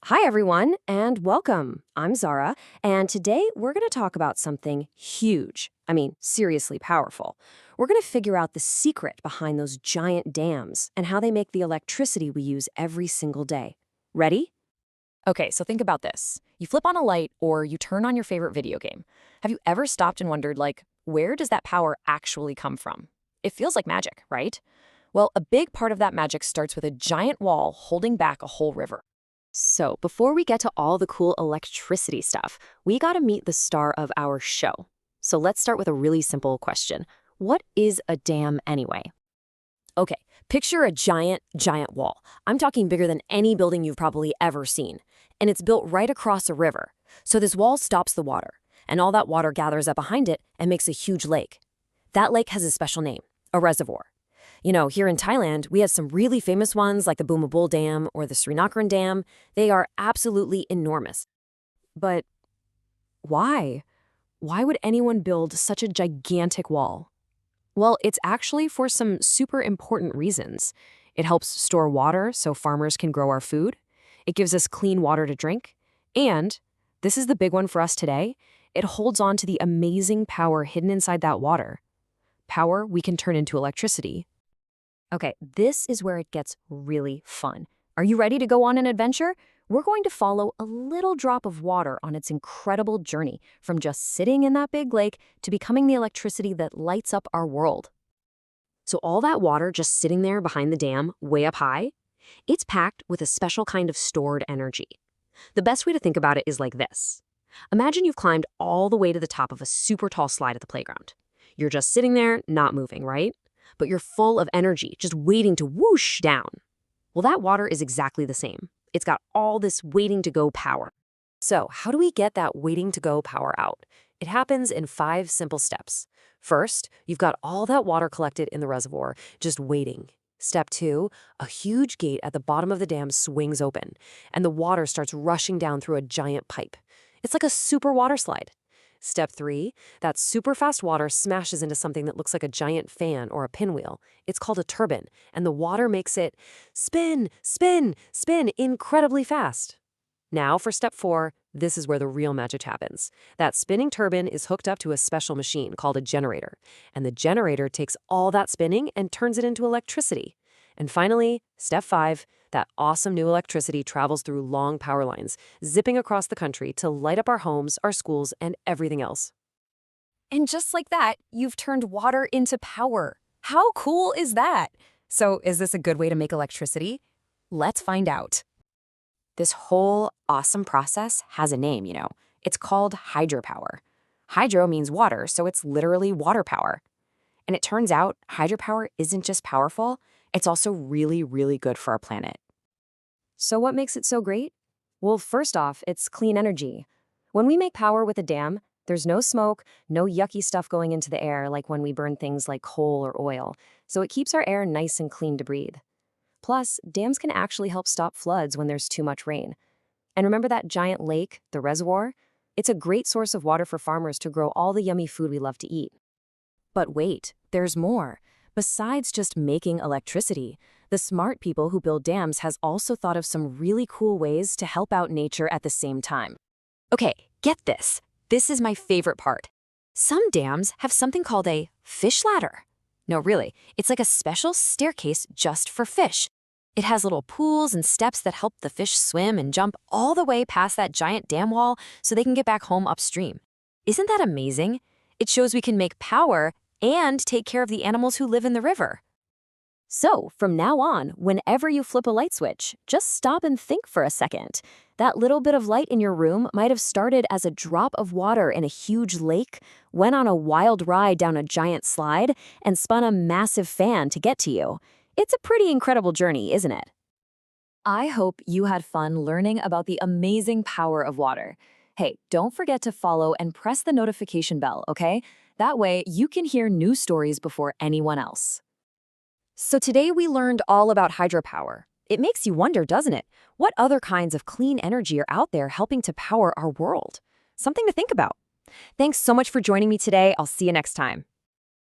Hi, everyone, and welcome. I'm Zara, and today we're going to talk about something huge. I mean, seriously powerful. We're going to figure out the secret behind those giant dams and how they make the electricity we use every single day. Ready? Okay, so think about this. You flip on a light or you turn on your favorite video game. Have you ever stopped and wondered, where does that power actually come from? It feels like magic, right? Well, a big part of that magic starts with a giant wall holding back a whole river. So, before we get to all the cool electricity stuff, we got to meet the star of our show. So, let's start with a really simple question. What is a dam anyway? Okay, picture a giant wall. I'm talking bigger than any building you've probably ever seen. And it's built right across a river. So this wall stops the water, and all that water gathers up behind it and makes a huge lake. That lake has a special name, a reservoir. You know, here in Thailand, we have some really famous ones like the Bumabol Dam or the Srinagar Dam. They are absolutely enormous. But why? Why would anyone build such a gigantic wall? Well, it's actually for some super important reasons. It helps store water so farmers can grow our food. It gives us clean water to drink. And, this is the big one for us today, it holds on to the amazing power hidden inside that water. Power we can turn into electricity. Okay, this is where it gets really fun. Are you ready to go on an adventure? We're going to follow a little drop of water on its incredible journey from just sitting in that big lake to becoming the electricity that lights up our world. So all that water just sitting there behind the dam, way up high, it's packed with a special kind of stored energy. The best way to think about it is like this. Imagine you've climbed all the way to the top of a super tall slide at the playground. You're just sitting there, not moving, right? But you're full of energy, just waiting to whoosh down. Well, that water is exactly the same. It's got all this waiting to go power. So, how do we get that waiting to go power out? It happens in 5 simple steps. First, you've got all that water collected in the reservoir, just waiting. Step 2, a huge gate at the bottom of the dam swings open, and the water starts rushing down through a giant pipe. It's like a super water slide. Step 3, that super fast water smashes into something that looks like a giant fan or a pinwheel. It's called a turbine, and the water makes it spin, spin, spin incredibly fast. Now for step 4, this is where the real magic happens. That spinning turbine is hooked up to a special machine called a generator, and the generator takes all that spinning and turns it into electricity. And finally, step 5, that awesome new electricity travels through long power lines, zipping across the country to light up our homes, our schools, and everything else. And just like that, you've turned water into power. How cool is that? So, is this a good way to make electricity? Let's find out. This whole awesome process has a name, It's called hydropower. Hydro means water, so it's literally water power. And it turns out hydropower isn't just powerful, it's also really, really good for our planet. So what makes it so great? Well, first off, it's clean energy. When we make power with a dam, there's no smoke, no yucky stuff going into the air like when we burn things like coal or oil, so it keeps our air nice and clean to breathe. Plus, dams can actually help stop floods when there's too much rain. And remember that giant lake, the reservoir? It's a great source of water for farmers to grow all the yummy food we love to eat. But wait, there's more. Besides just making electricity, the smart people who build dams has also thought of some really cool ways to help out nature at the same time. Okay, get this. This is my favorite part. Some dams have something called a fish ladder. No, really, it's like a special staircase just for fish. It has little pools and steps that help the fish swim and jump all the way past that giant dam wall so they can get back home upstream. Isn't that amazing? It shows we can make power and take care of the animals who live in the river. So, from now on, whenever you flip a light switch, just stop and think for a second. That little bit of light in your room might have started as a drop of water in a huge lake, went on a wild ride down a giant slide, and spun a massive fan to get to you. It's a pretty incredible journey, isn't it? I hope you had fun learning about the amazing power of water. Hey, don't forget to follow and press the notification bell, okay? That way, you can hear new stories before anyone else. So today we learned all about hydropower. It makes you wonder, doesn't it? What other kinds of clean energy are out there helping to power our world? Something to think about. Thanks so much for joining me today. I'll see you next time.